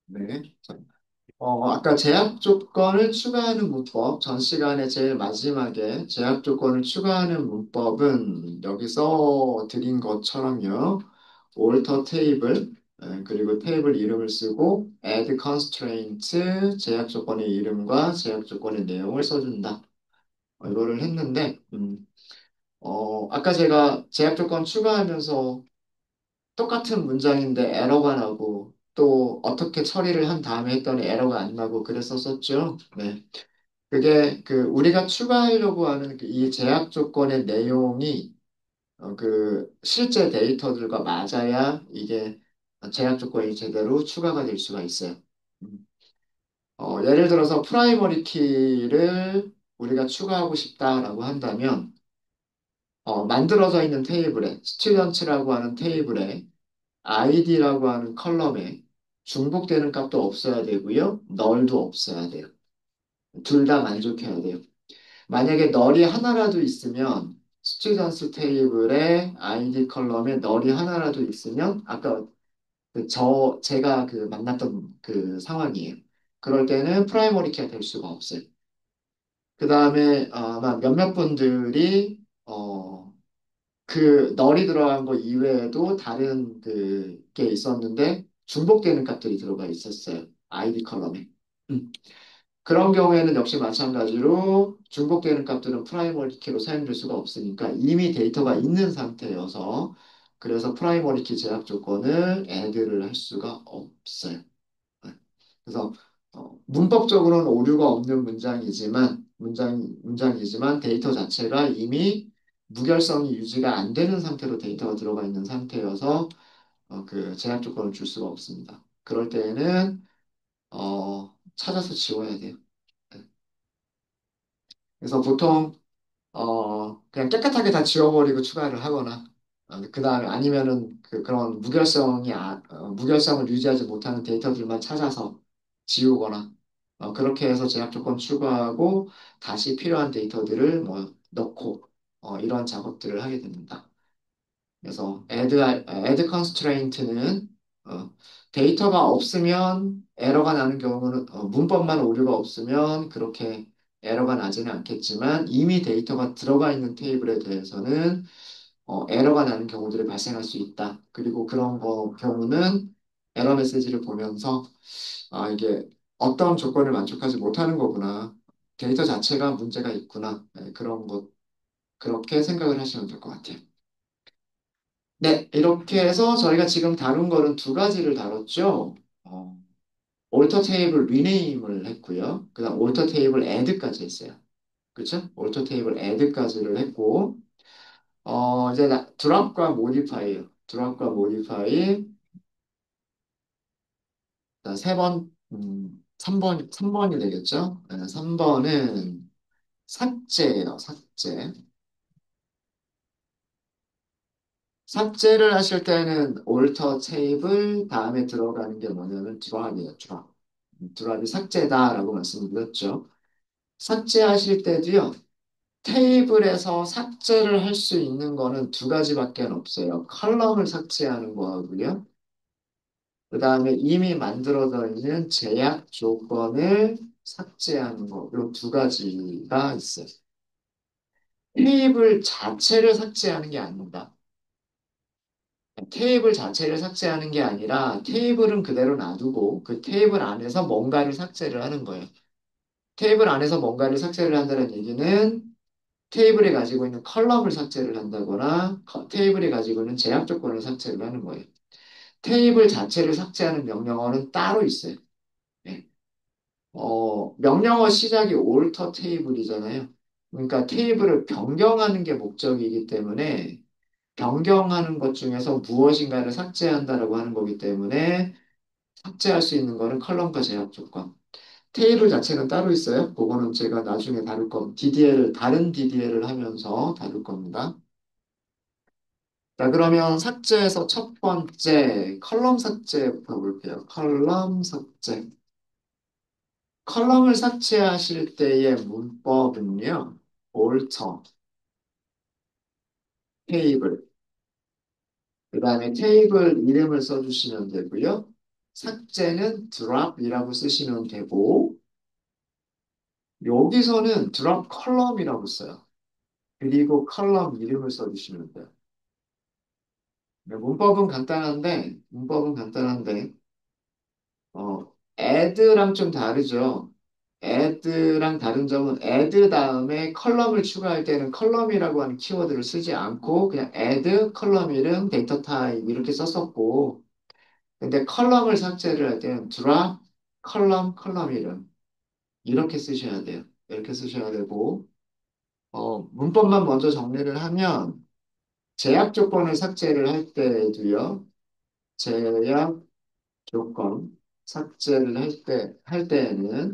네. 자, 아까 제약 조건을 추가하는 문법, 전 시간에 제일 마지막에 제약 조건을 추가하는 문법은 여기서 드린 것처럼요. alter table, 그리고 테이블 이름을 쓰고 add constraint, 제약 조건의 이름과 제약 조건의 내용을 써준다. 이거를 했는데, 아까 제가 제약 조건 추가하면서 똑같은 문장인데 에러가 나고 또 어떻게 처리를 한 다음에 했더니 에러가 안 나고 그랬었었죠. 네. 그게 그 우리가 추가하려고 하는 그이 제약 조건의 내용이 그 실제 데이터들과 맞아야 이게 제약 조건이 제대로 추가가 될 수가 있어요. 음. 예를 들어서 프라이머리 키를 우리가 추가하고 싶다라고 한다면 만들어져 있는 테이블에 스튜던트라고 하는 테이블에 id라고 하는 컬럼에 중복되는 값도 없어야 되고요. 널도 없어야 돼요. 둘 다 만족해야 돼요. 만약에 널이 하나라도 있으면 스튜던스 테이블에 id 컬럼에 널이 하나라도 있으면 아까 제가 그 만났던 그 상황이에요. 그럴 때는 프라이머리 키가 될 수가 없어요. 그 다음에 아마 몇몇 분들이 그 널이 들어간 거 이외에도 다른 그게 있었는데 중복되는 값들이 들어가 있었어요. 아이디 컬럼에. 음. 그런 경우에는 역시 마찬가지로 중복되는 값들은 프라이머리 키로 사용될 수가 없으니까 이미 데이터가 있는 상태여서 그래서 프라이머리 키 제약 조건을 add를 할 수가 없어요. 네. 그래서 문법적으로는 오류가 없는 문장이지만 데이터 자체가 이미 무결성이 유지가 안 되는 상태로 데이터가 들어가 있는 상태여서 그 제약 조건을 줄 수가 없습니다. 그럴 때에는 찾아서 지워야 돼요. 네. 그래서 보통 그냥 깨끗하게 다 지워버리고 추가를 하거나 그 다음에 아니면은 그런 무결성을 유지하지 못하는 데이터들만 찾아서 지우거나 그렇게 해서 제약 조건 추가하고 다시 필요한 데이터들을 뭐 넣고 이런 작업들을 하게 됩니다. 그래서 add constraint는 어, 데이터가 없으면 에러가 나는 경우는 문법만 오류가 없으면 그렇게 에러가 나지는 않겠지만 이미 데이터가 들어가 있는 테이블에 대해서는 에러가 나는 경우들이 발생할 수 있다. 그리고 그런 경우는 에러 메시지를 보면서 이게 어떤 조건을 만족하지 못하는 거구나. 데이터 자체가 문제가 있구나. 네, 그런 것 그렇게 생각을 하시면 될 것 같아요. 네, 이렇게 해서 저희가 지금 다룬 거는 두 가지를 다뤘죠. 올터 테이블 리네임을 했고요. 그다음 올터 테이블 애드까지 했어요. 그렇죠? 올터 테이블 애드까지를 했고 이제 드랍과 모디파이요. 드랍과 모디파이 세 번, 3번이 되겠죠? 네, 3번은 삭제예요, 삭제. 삭제를 하실 때는 alter 테이블 다음에 들어가는 게 뭐냐면 드랍이에요, 드랍. 드랍이 삭제다라고 말씀드렸죠. 삭제하실 때도요, 테이블에서 삭제를 할 수 있는 거는 두 가지밖에 없어요. 컬럼을 삭제하는 거하고요. 그 다음에 이미 만들어져 있는 제약 조건을 삭제하는 거. 이 두 가지가 있어요. 테이블 자체를 삭제하는 게 아닙니다. 테이블 자체를 삭제하는 게 아니라 테이블은 그대로 놔두고 그 테이블 안에서 뭔가를 삭제를 하는 거예요. 테이블 안에서 뭔가를 삭제를 한다는 얘기는 테이블이 가지고 있는 컬럼을 삭제를 한다거나 테이블이 가지고 있는 제약 조건을 삭제를 하는 거예요. 테이블 자체를 삭제하는 명령어는 따로 있어요. 네. 명령어 시작이 alter 테이블이잖아요. 그러니까 테이블을 변경하는 게 목적이기 때문에 변경하는 것 중에서 무엇인가를 삭제한다라고 하는 거기 때문에 삭제할 수 있는 거는 컬럼과 제약 조건. 테이블 자체는 따로 있어요. 그거는 제가 나중에 다룰 다른 DDL을 하면서 다룰 겁니다. 자, 그러면 삭제에서 첫 번째 컬럼 삭제부터 볼게요. 컬럼 삭제. 컬럼을 삭제하실 때의 문법은요. alter, 테이블. 그 다음에 테이블 이름을 써주시면 되고요. 삭제는 drop이라고 쓰시면 되고, 여기서는 drop column이라고 써요. 그리고 컬럼 이름을 써주시면 돼요. 네, 문법은 간단한데, add랑 좀 다르죠. add랑 다른 점은 add 다음에 컬럼을 추가할 때는 컬럼이라고 하는 키워드를 쓰지 않고 그냥 add 컬럼 이름 데이터 타입 이렇게 썼었고 근데 컬럼을 삭제를 할 때는 drop 컬럼 이름 이렇게 쓰셔야 돼요. 이렇게 쓰셔야 되고 문법만 먼저 정리를 하면 제약 조건을 삭제를 할 때도요. 제약 조건 삭제를 할 때에는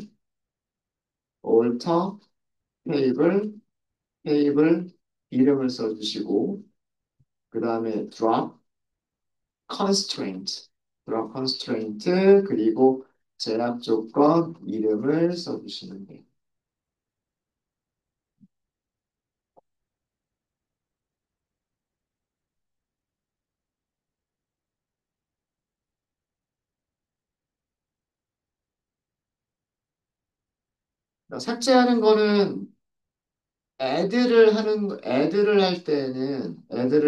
alter 테이블 이름을 써주시고 그 다음에 drop constraint 그리고 제약 조건 이름을 써주시면 돼요. 그러니까 삭제하는 거는 애들을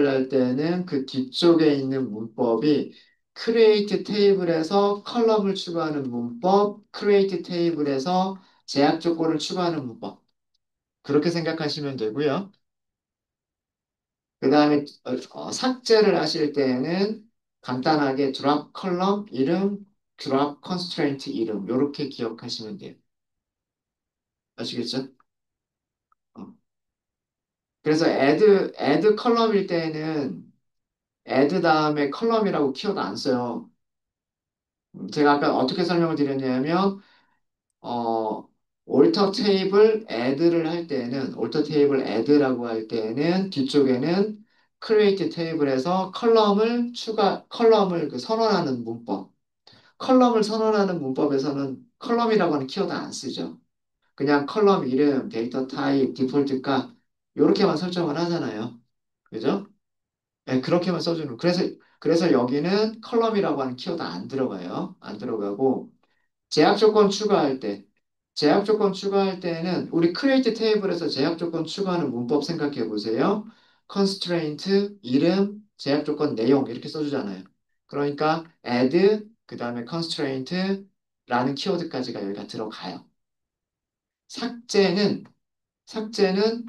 할 때는 그 뒤쪽에 있는 문법이 create table에서 컬럼을 추가하는 문법, create table에서 제약 조건을 추가하는 문법. 그렇게 생각하시면 되고요. 그 다음에 삭제를 하실 때에는 간단하게 drop 컬럼 이름, drop constraint 이름 이렇게 기억하시면 돼요. 아시겠죠? 어. 그래서 add 컬럼일 때에는 add 다음에 컬럼이라고 키워드 안 써요. 제가 아까 어떻게 설명을 드렸냐면 어, alter table add라고 할 때는 뒤쪽에는 create table에서 컬럼을 그 선언하는 문법. 컬럼을 선언하는 문법에서는 컬럼이라고 하는 키워드 안 쓰죠. 그냥 컬럼 이름, 데이터 타입, 디폴트 값, 요렇게만 설정을 하잖아요. 그죠? 네, 그렇게만 써주는. 그래서 여기는 컬럼이라고 하는 키워드 안 들어가요. 안 들어가고, 제약 조건 추가할 때, 제약 조건 추가할 때는 우리 create 테이블에서 제약 조건 추가하는 문법 생각해 보세요. constraint, 이름, 제약 조건 내용 이렇게 써주잖아요. 그러니까 add, 그 다음에 constraint 라는 키워드까지가 여기가 들어가요. 삭제는, 삭제는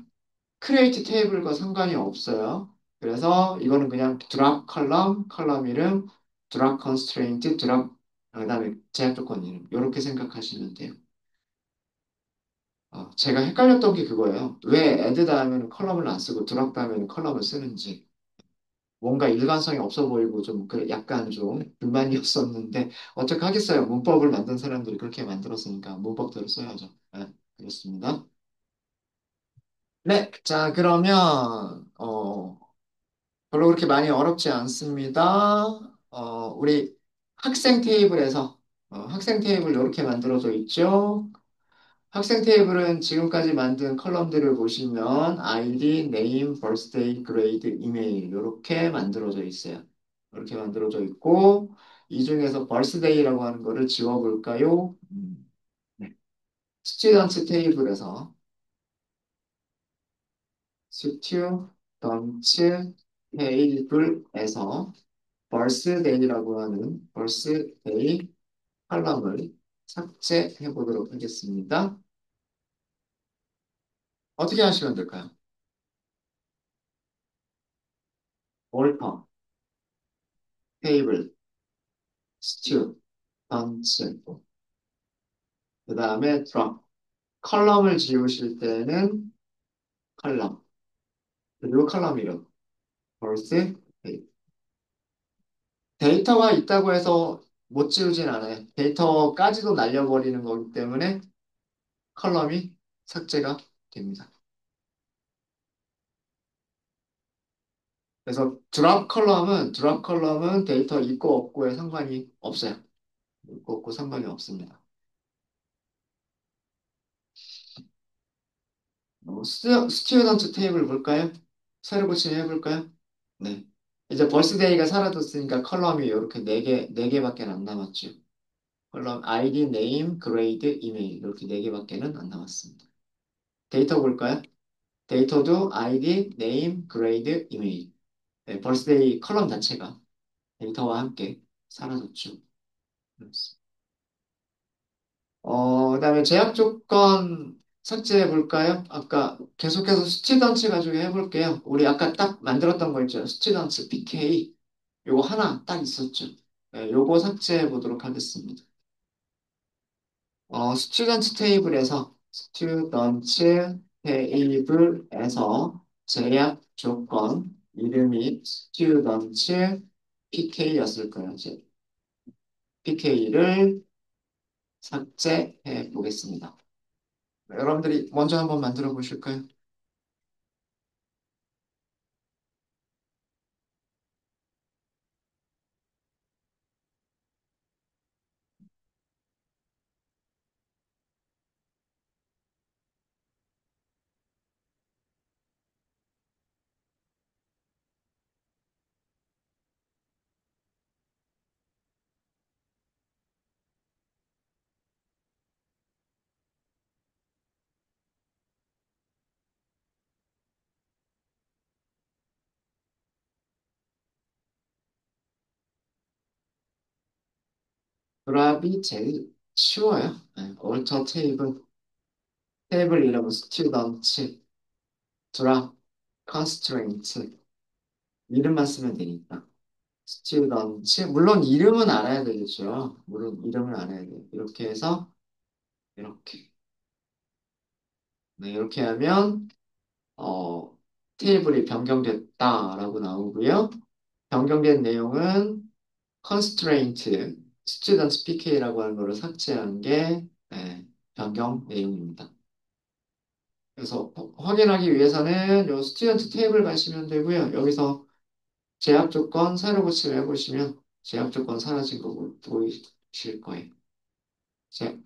create 테이블과 상관이 없어요. 그래서 이거는 그냥 drop 컬럼 이름, drop constraint, 그다음에 제약 조건 이름 이렇게 생각하시면 돼요. 제가 헷갈렸던 게 그거예요. 왜 add 다음에는 컬럼을 안 쓰고 drop 다음에는 컬럼을 쓰는지. 뭔가 일관성이 없어 보이고 좀 약간 좀 불만이었었는데 어떻게 하겠어요. 문법을 만든 사람들이 그렇게 만들었으니까 문법대로 써야죠. 네, 그렇습니다. 네, 자 그러면 별로 그렇게 많이 어렵지 않습니다. 우리 학생 테이블 이렇게 만들어져 있죠. 학생 테이블은 지금까지 만든 컬럼들을 보시면 아이디, 네임, birthday, grade, 이메일 이렇게 만들어져 있어요. 이렇게 만들어져 있고 이 중에서 birthday라고 하는 거를 지워볼까요? 네. 스튜던트 테이블에서 스튜던트 테이블에서 birthday라고 하는 칼럼을 삭제해 보도록 하겠습니다. 어떻게 하시면 될까요? 월터, 테이블, 스튜, 던츠, 그 다음에 드럼. 컬럼을 지우실 때는 컬럼, 그리고 컬럼 이름, 벌스, 데이터. 데이터가 있다고 해서 못 지우진 않아요. 데이터까지도 날려버리는 거기 때문에 컬럼이 삭제가 됩니다. 그래서 드랍 컬럼은 데이터 있고 없고에 상관이 없어요. 있고 없고 상관이 없습니다. 스튜어던트 테이블 볼까요? 새로 고침해 볼까요? 네. 이제 벌스데이가 사라졌으니까 컬럼이 이렇게 네 개밖에 안 남았죠. 컬럼 아이디, 네임, 그레이드, 이메일 이렇게 네 개밖에는 안 남았습니다. 데이터 볼까요? 데이터도 아이디, 네임, 그레이드, 이메일. 네, 벌스데이 컬럼 자체가 데이터와 함께 사라졌죠. 그렇습니다. 그다음에 제약 조건 삭제해 볼까요? 아까 계속해서 스튜던트 가지고 해볼게요. 우리 아까 딱 만들었던 거 있죠? 스튜던트 PK. 요거 하나 딱 있었죠. 네, 요거 삭제해 보도록 하겠습니다. 스튜던트 테이블에서 스튜던트 테이블에서 제약 조건 이름이 스튜던트 PK였을 거예요. 이제 PK를 삭제해 보겠습니다. 여러분들이 먼저 한번 만들어 보실까요? 드랍이 제일 쉬워요. 네, 얼터 테이블, 테이블 이름은 스튜던트, 드랍, 컨스트레인트 이름만 쓰면 되니까. 스튜던트, 물론 이름은 알아야 되겠죠. 물론 이름을 알아야 돼요. 이렇게 해서 이렇게. 네, 이렇게 하면 테이블이 변경됐다라고 나오고요. 변경된 내용은 constraint, student PK라고 하는 거를 삭제한 게 변경 내용입니다. 그래서 확인하기 위해서는 요 스튜던트 테이블 가시면 되고요. 여기서 제약 조건 새로 고침을 해보시면 제약 조건 사라진 거 보이실 거예요. 제,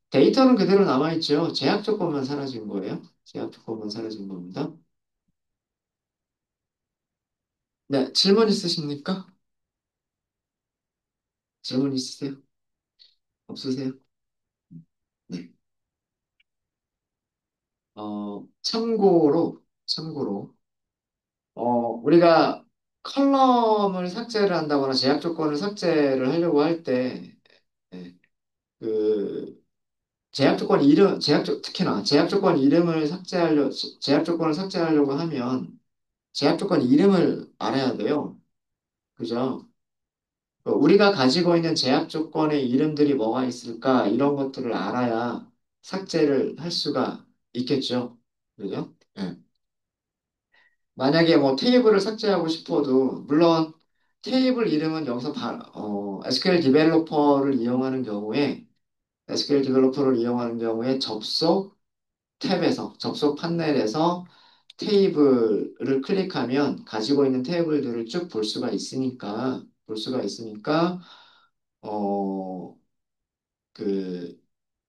데이터는 그대로 남아있죠. 제약 조건만 사라진 거예요. 제약 조건만 사라진 겁니다. 네, 질문 있으십니까? 질문 있으세요? 없으세요? 네. 참고로, 우리가 컬럼을 삭제를 한다거나 제약 조건을 삭제를 하려고 할 때, 예, 그, 특히나 제약 조건 이름을 제약 조건을 삭제하려고 하면, 제약 조건 이름을 알아야 돼요. 그죠? 우리가 가지고 있는 제약 조건의 이름들이 뭐가 있을까? 이런 것들을 알아야 삭제를 할 수가 있겠죠. 그죠? 예. 만약에 뭐 테이블을 삭제하고 싶어도, 물론 테이블 이름은 여기서 SQL 디벨로퍼를 이용하는 경우에, SQL 디벨로퍼를 이용하는 경우에 접속 판넬에서 테이블을 클릭하면 가지고 있는 테이블들을 쭉 볼 수가 있으니까, 어, 그,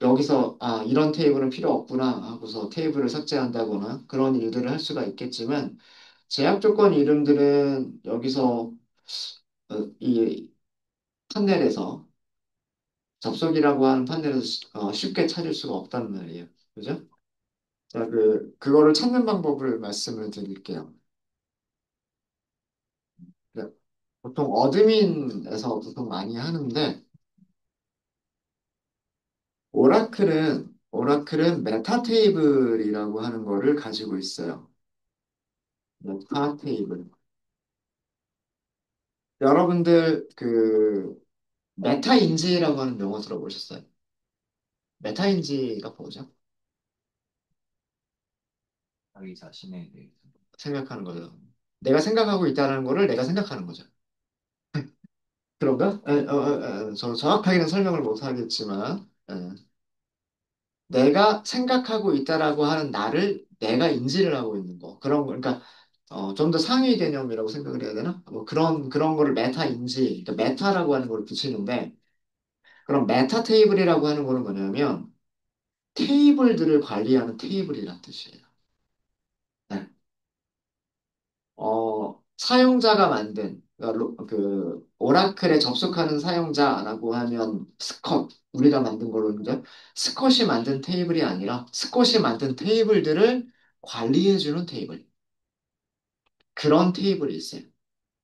여기서, 이런 테이블은 필요 없구나 하고서 테이블을 삭제한다거나 그런 일들을 할 수가 있겠지만, 제약 조건 이름들은 여기서 이 판넬에서 접속이라고 하는 판넬에서 쉽게 찾을 수가 없단 말이에요. 그죠? 자, 그거를 찾는 방법을 말씀을 드릴게요. 네, 보통 어드민에서 보통 많이 하는데, 오라클은 메타 테이블이라고 하는 거를 가지고 있어요. 메타 테이블. 여러분들 메타인지라고 하는 용어 들어보셨어요? 메타인지가 뭐죠? 자기 자신에 대해서 생각하는 거죠. 내가 생각하고 있다는 거를 내가 생각하는 거죠. 그런가? 저 정확하게는 설명을 못 하겠지만, 내가 생각하고 있다라고 하는 나를 내가 인지를 하고 있는 거. 그런 거, 그러니까, 좀 더 상위 개념이라고 생각을 해야 되나? 뭐 그런 거를 메타 인지, 그러니까 메타라고 하는 걸 붙이는데, 그럼 메타 테이블이라고 하는 거는 뭐냐면, 테이블들을 관리하는 테이블이라는 뜻이에요. 네. 사용자가 만든, 그러니까 오라클에 접속하는 사용자라고 하면 스컷, 우리가 만든 걸로 이제 스컷이 만든 테이블이 아니라 스컷이 만든 테이블들을 관리해주는 테이블. 그런 테이블이 있어요.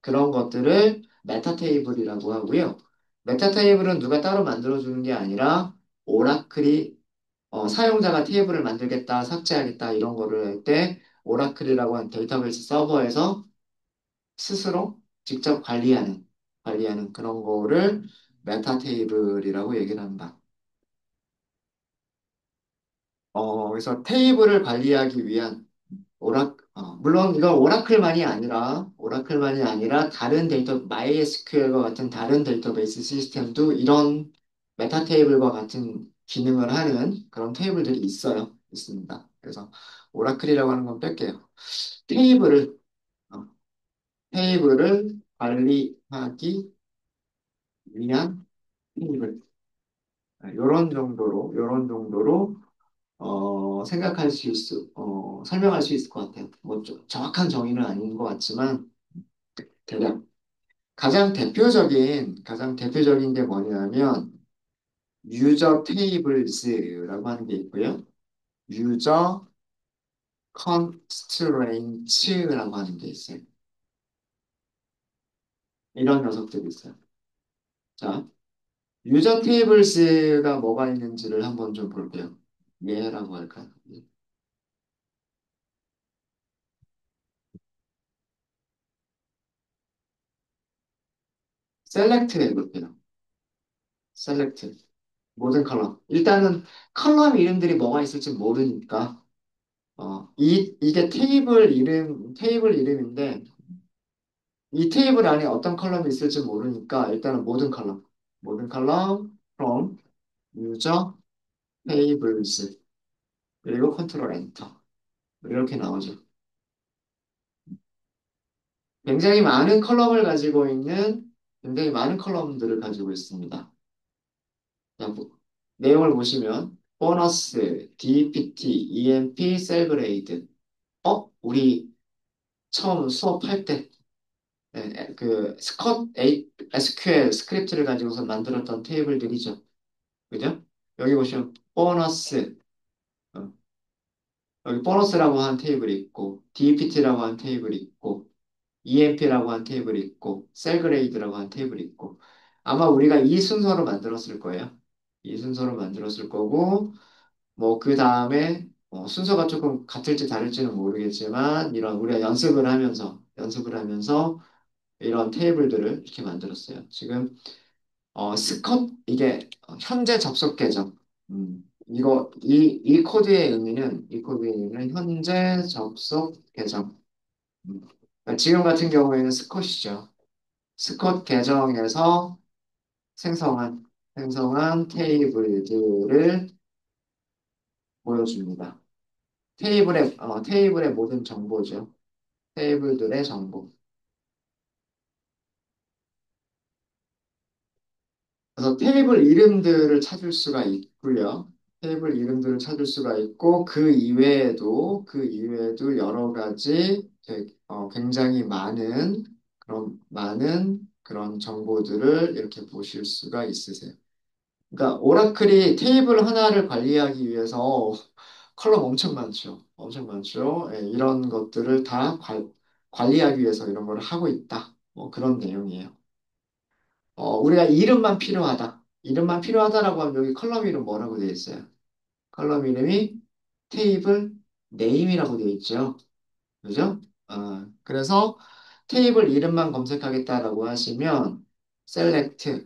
그런 것들을 메타 테이블이라고 하고요. 메타 테이블은 누가 따로 만들어주는 게 아니라 오라클이 사용자가 테이블을 만들겠다, 삭제하겠다 이런 거를 할 때 오라클이라고 하는 데이터베이스 서버에서 스스로 직접 관리하는 그런 거를 메타 테이블이라고 얘기를 한다. 그래서 테이블을 관리하기 위한 물론 이건 오라클만이 아니라 다른 MySQL과 같은 다른 데이터베이스 시스템도 이런 메타 테이블과 같은 기능을 하는 그런 테이블들이 있습니다. 그래서 오라클이라고 하는 건 뺄게요. 테이블을, 어, 테이블을 관리하기 위한 테이블. 요런 정도로, 설명할 수 있을 것 같아요. 뭐, 정확한 정의는 아닌 것 같지만, 대략. 가장 대표적인 게 뭐냐면, 유저 테이블즈라고 하는 게 있고요. 유저 컨스트레인츠라고 하는 게 있어요. 이런 녀석들이 있어요. 자, 유저 테이블즈가 뭐가 있는지를 한번 좀 볼게요. 예라고 할까요? 셀렉트 해볼게요. 셀렉트. 모든 컬럼. 일단은 컬럼 이름들이 뭐가 있을지 모르니까, 이게 테이블 이름인데, 이 테이블 안에 어떤 컬럼이 있을지 모르니까, 일단은 모든 컬럼, from, user, tables, 그리고 컨트롤 엔터. 이렇게 나오죠. 굉장히 많은 컬럼을 가지고 있는, 굉장히 많은 컬럼들을 가지고 있습니다. 자, 내용을 보시면, 보너스, DPT, EMP, 셀그레이드. 우리 처음 수업할 때, SQL 스크립트를 가지고서 만들었던 테이블들이죠. 그죠? 여기 보시면, 어, 여기 보너스라고 한 테이블이 있고, DPT라고 한 테이블이 있고, EMP라고 한 테이블이 있고, 셀그레이드라고 한 테이블이 있고, 아마 우리가 이 순서로 만들었을 거예요. 이 순서로 만들었을 거고, 뭐, 그 다음에, 순서가 조금 같을지 다를지는 모르겠지만, 우리가 연습을 하면서, 이런 테이블들을 이렇게 만들었어요. 지금 이게 현재 접속 계정. 이 코드의 의미는 현재 접속 계정. 그러니까 지금 같은 경우에는 스컷이죠. 스컷 계정에서 생성한 테이블들을 보여줍니다. 테이블의 모든 정보죠. 테이블들의 정보. 그래서 테이블 이름들을 찾을 수가 있고요. 테이블 이름들을 찾을 수가 있고 그 이외에도 여러 가지 굉장히 많은 그런 정보들을 이렇게 보실 수가 있으세요. 그러니까 오라클이 테이블 하나를 관리하기 위해서 컬럼 엄청 많죠. 엄청 많죠. 예, 이런 것들을 다 관리하기 위해서 이런 걸 하고 있다. 뭐 그런 내용이에요. 우리가 이름만 필요하다라고 하면 여기 컬럼 이름 뭐라고 되어 있어요? 컬럼 이름이 테이블 네임이라고 되어 있죠. 그죠? 그래서 테이블 이름만 검색하겠다라고 하시면 select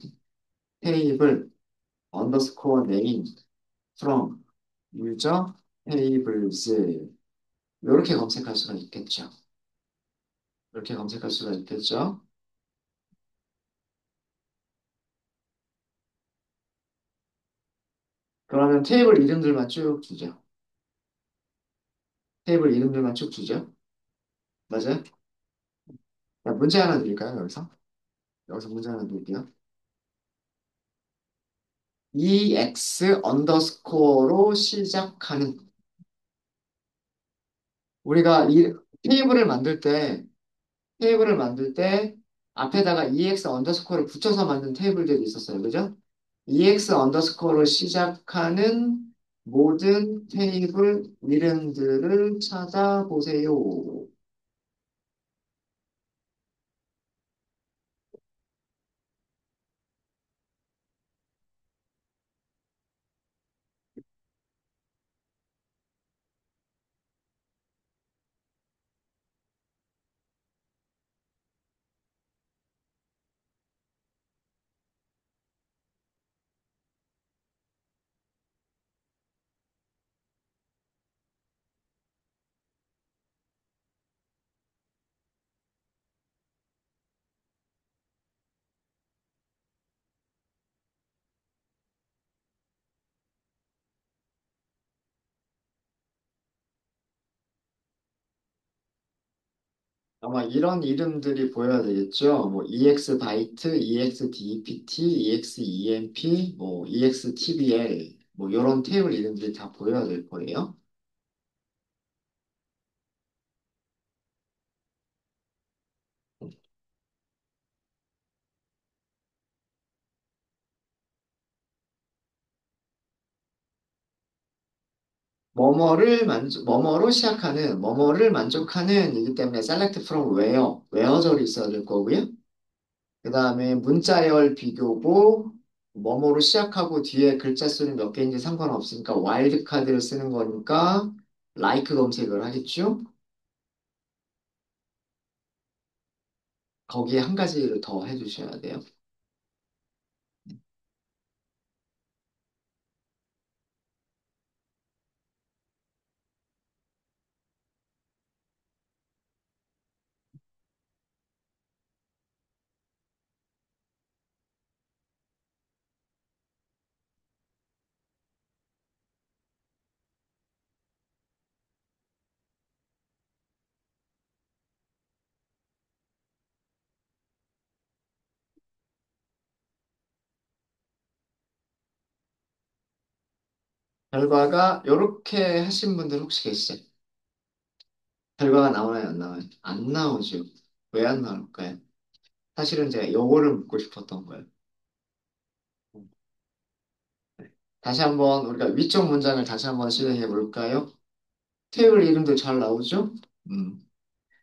테이블 underscore name from user tables 이렇게 검색할 수가 있겠죠. 이렇게 검색할 수가 있겠죠. 그러면 테이블 이름들만 쭉 주죠. 맞아요? 자, 문제 하나 드릴까요, 여기서 문제 하나 드릴게요. EX 언더스코어로 시작하는 우리가 이 테이블을 만들 때 앞에다가 EX 언더스코어를 붙여서 만든 테이블들이 있었어요. 그죠? EX 언더스코어로 시작하는 모든 테이블 이름들을 찾아보세요. 아마 이런 이름들이 보여야 되겠죠. 뭐 EX 바이트, EX DPT, EX EMP, 뭐 EX TBL, 뭐 이런 테이블 이름들이 다 보여야 될 거예요. 뭐뭐로 시작하는, 뭐뭐를 만족하는 이기 때문에 select from where절이 있어야 될 거고요. 그 다음에 문자열 비교고, 뭐뭐로 시작하고 뒤에 글자 수는 몇 개인지 상관없으니까 와일드 카드를 쓰는 거니까 like 검색을 하겠죠. 거기에 한 가지를 더 해주셔야 돼요. 결과가 이렇게 하신 분들 혹시 계시죠? 결과가 나오나요, 안 나와요? 안 나오죠. 왜 안 나올까요? 사실은 제가 요거를 묻고 싶었던 거예요. 다시 한번 우리가 위쪽 문장을 다시 한번 실행해 볼까요? 테이블 이름도 잘 나오죠? 음.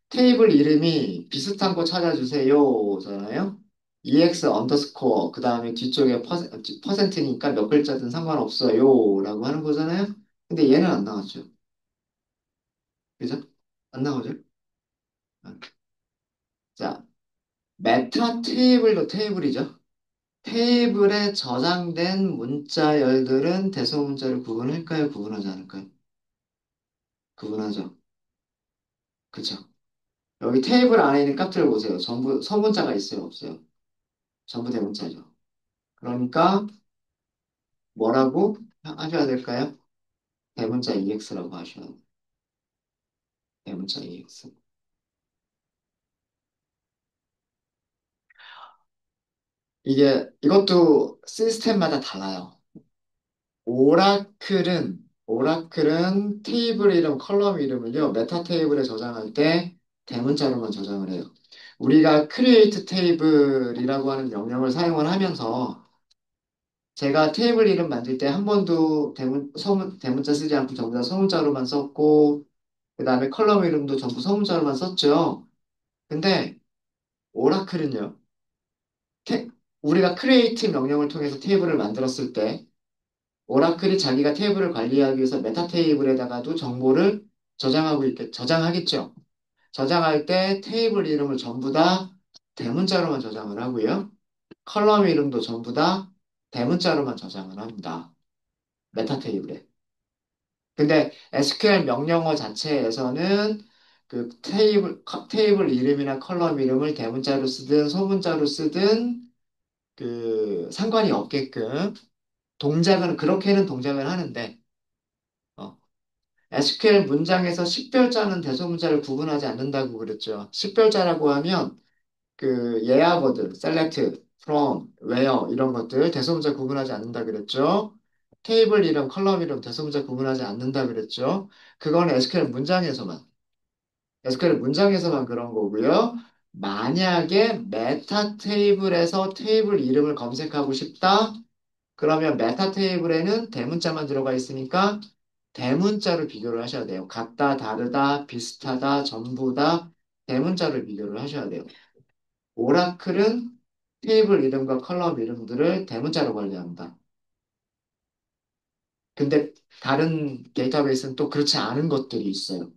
테이블 이름이 비슷한 거 찾아주세요. EX 언더스코어, 그 다음에 뒤쪽에 퍼센트니까 몇 글자든 상관없어요. 라고 하는 거잖아요. 근데 얘는 안 나왔죠. 그죠? 안 나오죠? 아, 자, 메타 테이블도 테이블이죠. 테이블에 저장된 문자열들은 대소문자를 구분할까요? 구분하지 않을까요? 구분하죠. 그쵸? 여기 테이블 안에 있는 값들을 보세요. 전부 소문자가 있어요? 없어요? 전부 대문자죠. 그러니까 뭐라고 하셔야 될까요? 대문자 EX라고 하셔야 돼요. 대문자 EX. 이것도 시스템마다 달라요. 오라클은 테이블 이름, 컬럼 이름을요, 메타 테이블에 저장할 때 대문자로만 저장을 해요. 우리가 create table이라고 하는 명령을 사용을 하면서 제가 테이블 이름 만들 때 한 번도 대문자 쓰지 않고 전부 다 소문자로만 썼고, 그 다음에 컬럼 이름도 전부 소문자로만 썼죠. 근데 오라클은요, 테- 우리가 create 명령을 통해서 테이블을 만들었을 때 오라클이 자기가 테이블을 관리하기 위해서 메타 테이블에다가도 정보를 저장하겠죠. 저장할 때 테이블 이름을 전부 다 대문자로만 저장을 하고요. 컬럼 이름도 전부 다 대문자로만 저장을 합니다. 메타 테이블에. 근데 SQL 명령어 자체에서는 그 테이블 이름이나 컬럼 이름을 대문자로 쓰든 소문자로 쓰든 상관이 없게끔 그렇게는 동작을 하는데, 어, SQL 문장에서 식별자는 대소문자를 구분하지 않는다고 그랬죠. 식별자라고 하면 예하버드, select, from, where 이런 것들 대소문자 구분하지 않는다 그랬죠. 테이블 이름, 컬럼 이름 대소문자 구분하지 않는다 그랬죠. 그건 SQL 문장에서만 그런 거고요. 만약에 메타 테이블에서 테이블 이름을 검색하고 싶다? 그러면 메타 테이블에는 대문자만 들어가 있으니까 대문자로 비교를 하셔야 돼요. 같다, 다르다, 비슷하다, 전부다 대문자로 비교를 하셔야 돼요. 오라클은 테이블 이름과 컬럼 이름들을 대문자로 관리합니다. 근데 다른 데이터베이스는 또 그렇지 않은 것들이 있어요.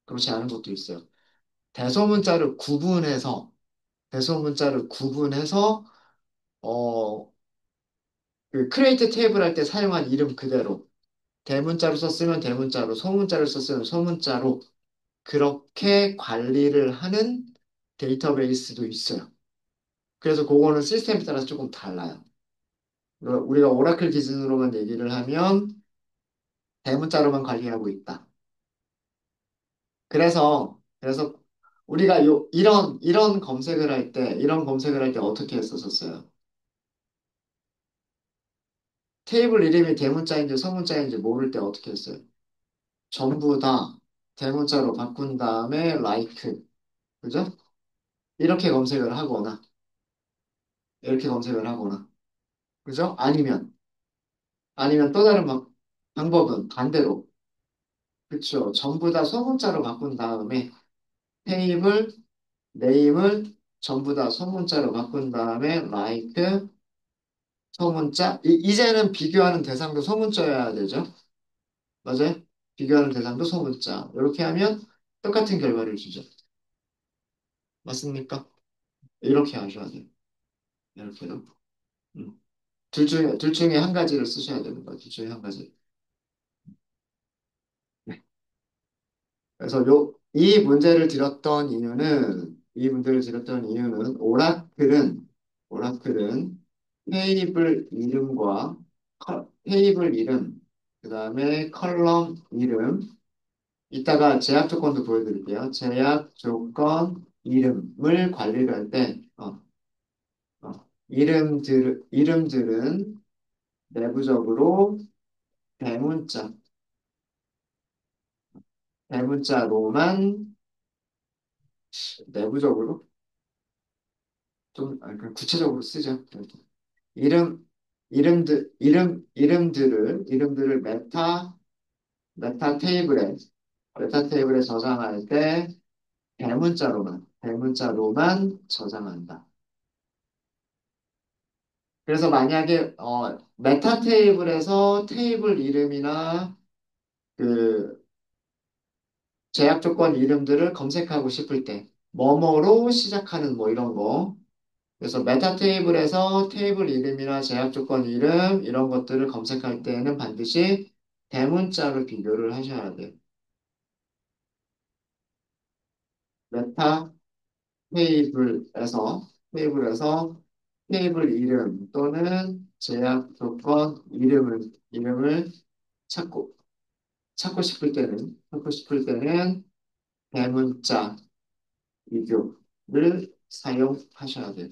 그렇지 않은 것도 있어요. 대소문자를 구분해서 대소문자를 구분해서 어, 그 크리에이트 테이블 할 때 사용한 이름 그대로 대문자로 썼으면 대문자로, 소문자로 썼으면 소문자로 그렇게 관리를 하는 데이터베이스도 있어요. 그래서 그거는 시스템에 따라서 조금 달라요. 우리가 오라클 기준으로만 얘기를 하면 대문자로만 관리하고 있다. 그래서 우리가 이런 검색을 할 때, 이런 검색을 할 때 어떻게 했었었어요? 테이블 이름이 대문자인지 소문자인지 모를 때 어떻게 했어요? 전부 다 대문자로 바꾼 다음에 like, 그죠? 이렇게 검색을 하거나, 이렇게 검색을 하거나, 그죠? 아니면 또 다른 방법은 반대로, 그쵸? 전부 다 소문자로 바꾼 다음에 테이블, 네임을 전부 다 소문자로 바꾼 다음에 like, 소문자, 이제는 비교하는 대상도 소문자여야 되죠? 맞아요? 비교하는 대상도 소문자. 이렇게 하면 똑같은 결과를 주죠. 맞습니까? 이렇게 하셔야 돼요. 이렇게도. 음. 둘 중에 한 가지를 쓰셔야 되는 거예요. 둘 중에 한 가지. 네. 그래서 이 문제를 드렸던 이유는, 오라클은 테이블 이름, 그 다음에 컬럼 이름, 이따가 제약 조건도 보여드릴게요. 제약 조건 이름을 관리를 할 때, 이름들은 내부적으로 대문자, 대문자로만 내부적으로 좀 구체적으로 쓰죠. 이름, 이름들을 메타 테이블에, 메타 테이블에 저장할 때 대문자로만 저장한다. 그래서 만약에, 메타 테이블에서 테이블 이름이나 그 제약 조건 이름들을 검색하고 싶을 때, 뭐뭐로 시작하는 뭐 이런 거. 그래서 메타 테이블에서 테이블 이름이나 제약 조건 이름, 이런 것들을 검색할 때에는 반드시 대문자로 비교를 하셔야 돼요. 메타 테이블에서 테이블 이름 또는 제약 조건 이름을 찾고, 찾고 싶을 때는 대문자 비교를 사용하셔야 돼요.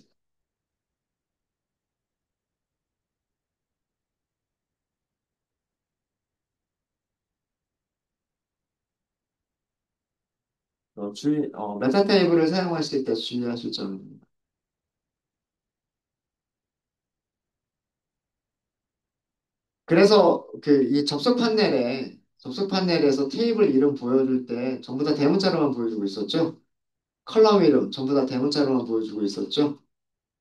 메타 테이블을 사용하실 때 주의하실 점입니다. 그래서 이 접속 판넬에서 테이블 이름 보여줄 때 전부 다 대문자로만 보여주고 있었죠? 컬럼 이름 전부 다 대문자로만 보여주고 있었죠?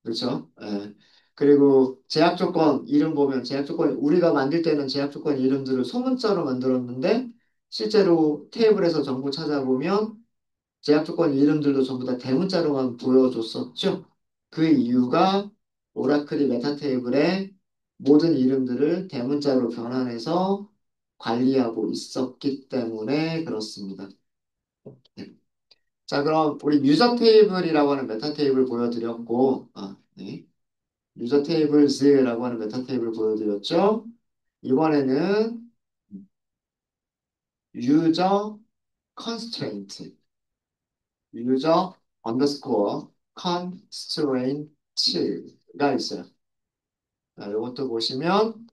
그렇죠? 예. 그리고 제약 조건 이름 보면 우리가 만들 때는 제약 조건 이름들을 소문자로 만들었는데 실제로 테이블에서 정보 찾아보면 제약 조건 이름들도 전부 다 대문자로만 보여줬었죠. 그 이유가 오라클이 메타 테이블에 모든 이름들을 대문자로 변환해서 관리하고 있었기 때문에 그렇습니다. 네. 자, 그럼 우리 유저 테이블이라고 하는 메타 테이블 보여드렸고, 네. 유저 테이블즈라고 하는 메타 테이블 보여드렸죠. 이번에는 유저 컨스트레인트, 유저 언더스코어 컨스트레인트가 있어요. 자, 이것도 보시면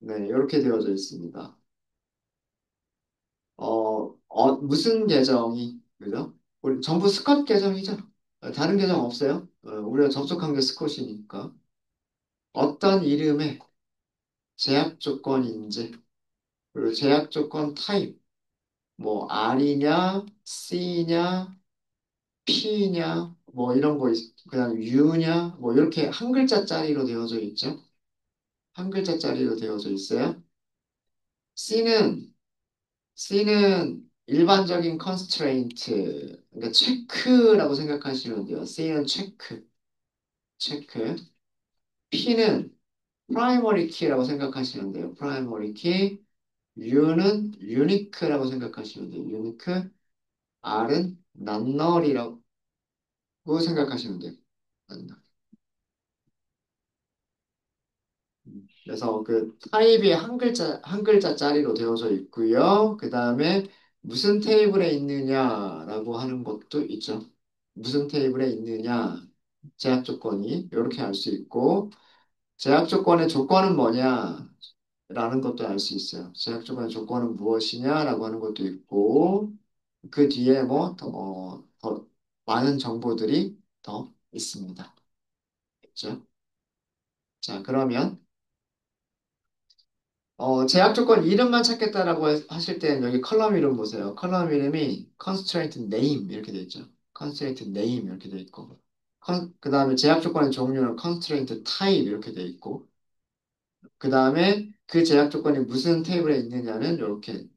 네, 이렇게 되어져 있습니다. 무슨 계정이 그죠? 우리 전부 스컷 계정이죠. 다른 계정 없어요? 우리가 접속한 게 스콧이니까. 어떤 이름의 제약 조건인지, 그리고 제약 조건 타입, 뭐 R이냐, C냐, P냐, 뭐 이런 거, 그냥 U냐, 뭐 이렇게 한 글자짜리로 되어져 있죠? 한 글자짜리로 되어져 있어요. C는, C는 일반적인 constraint, 그러니까 체크라고 생각하시면 돼요. C는 체크, 체크. P는 primary key라고 생각하시면 돼요. primary key. U는 unique라고 생각하시면 돼요. unique. R은 non-null이라고 생각하시면 돼요. non-null. 그래서 그 타입이 한 글자짜리로 되어져 있고요. 그 다음에 무슨 테이블에 있느냐라고 하는 것도 있죠. 무슨 테이블에 있느냐, 제약 조건이 이렇게 알 수 있고, 제약 조건의 조건은 뭐냐라는 것도 알 수 있어요. 제약 조건의 조건은 무엇이냐라고 하는 것도 있고, 그 뒤에 뭐 더 많은 정보들이 더 있습니다. 그렇죠? 자, 그러면 제약 조건 이름만 찾겠다라고 하실 땐 여기 컬럼 이름 보세요. 컬럼 이름이 constraint name 이렇게 돼 있죠. constraint name 이렇게 돼 있고, 그 다음에 제약 조건의 종류는 constraint type 이렇게 돼 있고, 그 다음에 그 제약 조건이 무슨 테이블에 있느냐는 이렇게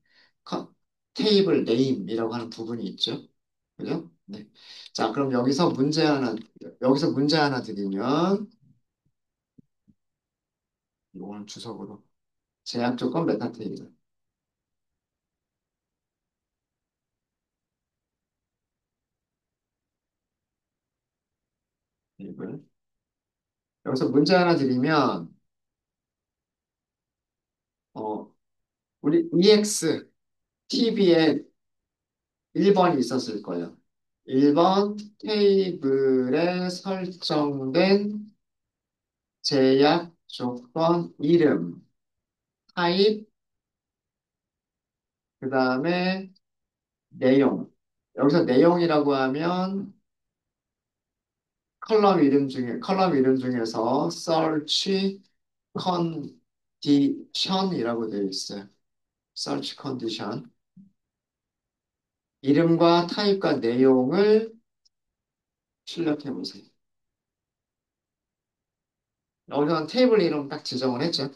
컨- 테이블 네임이라고 하는 부분이 있죠. 그죠? 네. 자, 그럼 여기서 문제 하나 드리면, 이거는 주석으로. 제약 조건 메타 테이블. 테이블. 여기서 문제 하나 드리면, 어, 우리 EX, TV에 1번이 있었을 거예요. 1번 테이블에 설정된 제약 조건 이름, 타입, 그 다음에 내용. 여기서 내용이라고 하면 컬럼 이름 중에서 search condition이라고 되어 있어요. search condition. 이름과 타입과 내용을 출력해 보세요. 여기서는 테이블 이름 딱 지정을 했죠.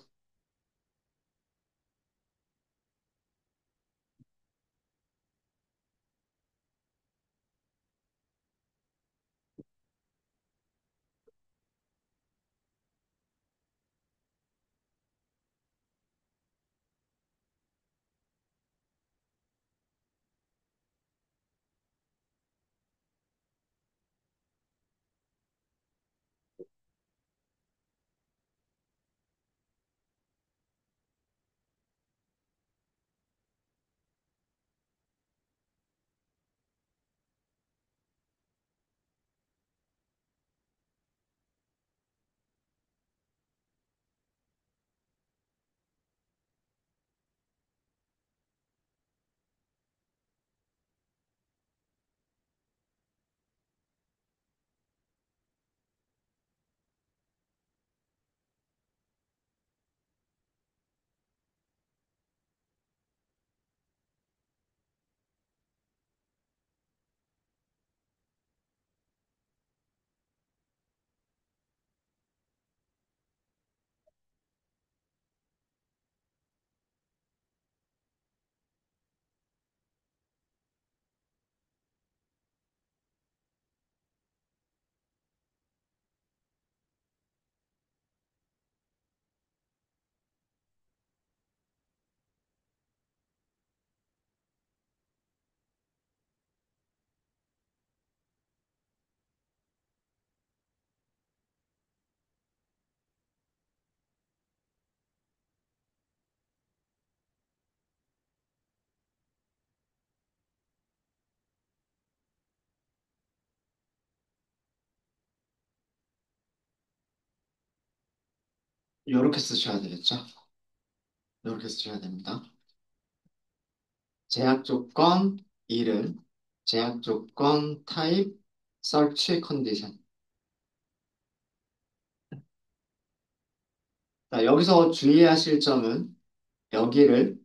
이렇게 쓰셔야 되겠죠. 이렇게 쓰셔야 됩니다. 제약 조건 이름, 제약 조건 타입, search condition. 자, 여기서 주의하실 점은 여기를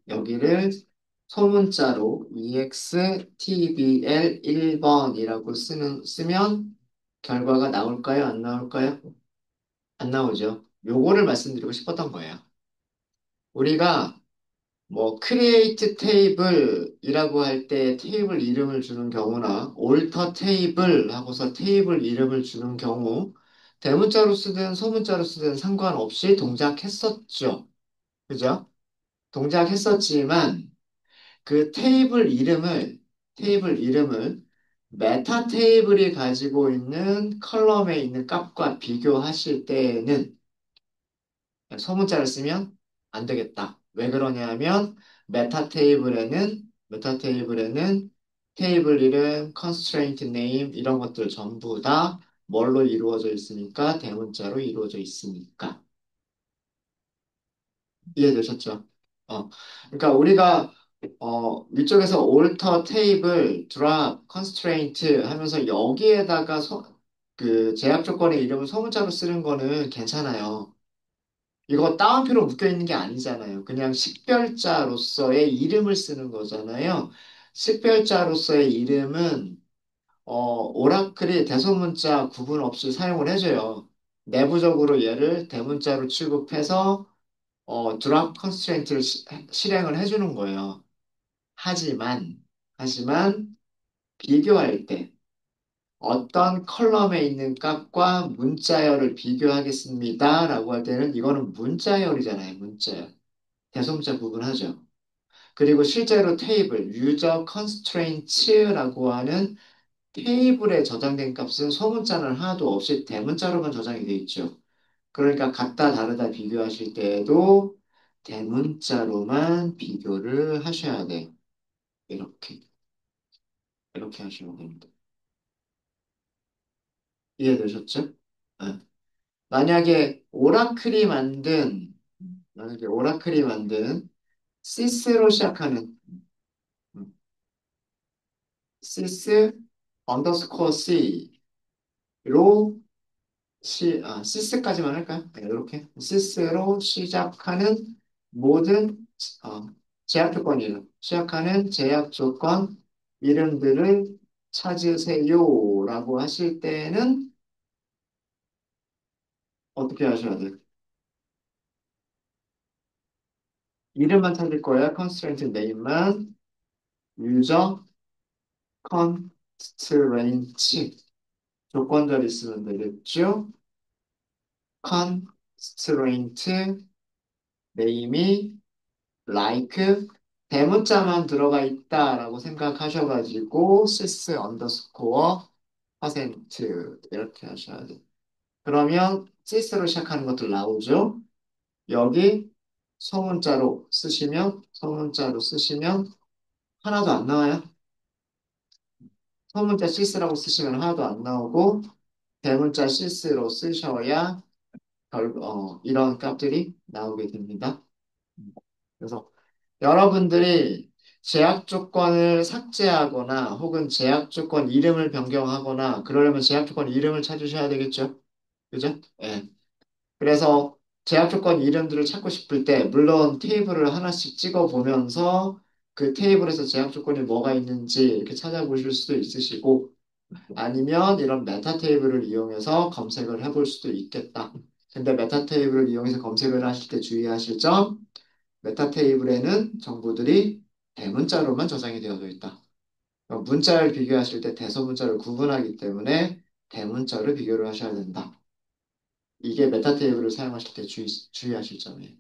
소문자로 extbl 1번이라고 쓰면 결과가 나올까요? 안 나올까요? 안 나오죠. 요거를 말씀드리고 싶었던 거예요. 우리가 뭐 create table이라고 할 때 테이블 이름을 주는 경우나 alter table 하고서 테이블 이름을 주는 경우 대문자로 쓰든 소문자로 쓰든 상관없이 동작했었죠. 그죠? 동작했었지만 그 테이블 이름을 메타 테이블이 가지고 있는 컬럼에 있는 값과 비교하실 때에는 소문자를 쓰면 안 되겠다. 왜 그러냐 하면 메타 테이블에는 테이블 이름, constraint name 이런 것들 전부 다 뭘로 이루어져 있으니까 대문자로 이루어져 있으니까 이해되셨죠? 그러니까 우리가 위쪽에서 alter table, drop, constraint 하면서 여기에다가 그 제약 조건의 이름을 소문자로 쓰는 거는 괜찮아요. 이거 따옴표로 묶여 있는 게 아니잖아요. 그냥 식별자로서의 이름을 쓰는 거잖아요. 식별자로서의 이름은 오라클이 대소문자 구분 없이 사용을 해줘요. 내부적으로 얘를 대문자로 취급해서 드랍 컨스트레인트를 실행을 해주는 거예요. 하지만 비교할 때 어떤 컬럼에 있는 값과 문자열을 비교하겠습니다. 라고 할 때는 이거는 문자열이잖아요. 문자열. 대소문자 구분하죠. 그리고 실제로 테이블, 유저 컨스트레인츠라고 하는 테이블에 저장된 값은 소문자는 하나도 없이 대문자로만 저장이 돼 있죠. 그러니까 같다 다르다 비교하실 때에도 대문자로만 비교를 하셔야 돼요. 이렇게 이렇게 하시면 됩니다. 이해되셨죠? 네. 만약에 오라클이 만든 시스로 시작하는 음, 시스 언더스코어 C로 시스까지만 할까요? 네, 이렇게 시스로 시작하는 모든 어, 제약 조건 이름, 시작하는 제약 조건 이름들을 찾으세요라고 하실 때는 어떻게 하셔야 돼요? 이름만 찾을 거예요. constraint name만 user constraint 조건절이 쓰면 되겠죠? constraint name이 like 대문자만 들어가 있다라고 생각하셔가지고 sys 언더스코어 퍼센트 이렇게 하셔야 돼요. 그러면 sys로 시작하는 것들 나오죠? 여기 소문자로 쓰시면 하나도 안 나와요. 소문자 sys라고 쓰시면 하나도 안 나오고 대문자 sys로 쓰셔야 이런 값들이 나오게 됩니다. 그래서 여러분들이 제약 조건을 삭제하거나 혹은 제약 조건 이름을 변경하거나 그러려면 제약 조건 이름을 찾으셔야 되겠죠? 그죠? 예. 그래서 제약 조건 이름들을 찾고 싶을 때 물론 테이블을 하나씩 찍어 보면서 그 테이블에서 제약 조건이 뭐가 있는지 이렇게 찾아보실 수도 있으시고 아니면 이런 메타 테이블을 이용해서 검색을 해볼 수도 있겠다. 근데 메타 테이블을 이용해서 검색을 하실 때 주의하실 점 메타 테이블에는 정보들이 대문자로만 저장이 되어져 있다. 문자를 비교하실 때 대소문자를 구분하기 때문에 대문자를 비교를 하셔야 된다. 이게 메타 테이블을 사용하실 때 주의하실 점이에요.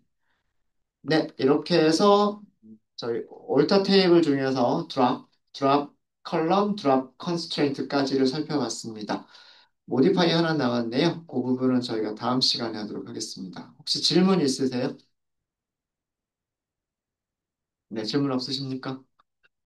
네, 이렇게 해서 저희 올터 테이블 중에서 드랍 컬럼, 드랍 컨스트레인트까지를 살펴봤습니다. 모디파이 하나 나왔네요. 그 부분은 저희가 다음 시간에 하도록 하겠습니다. 혹시 질문 있으세요? 네, 질문 없으십니까?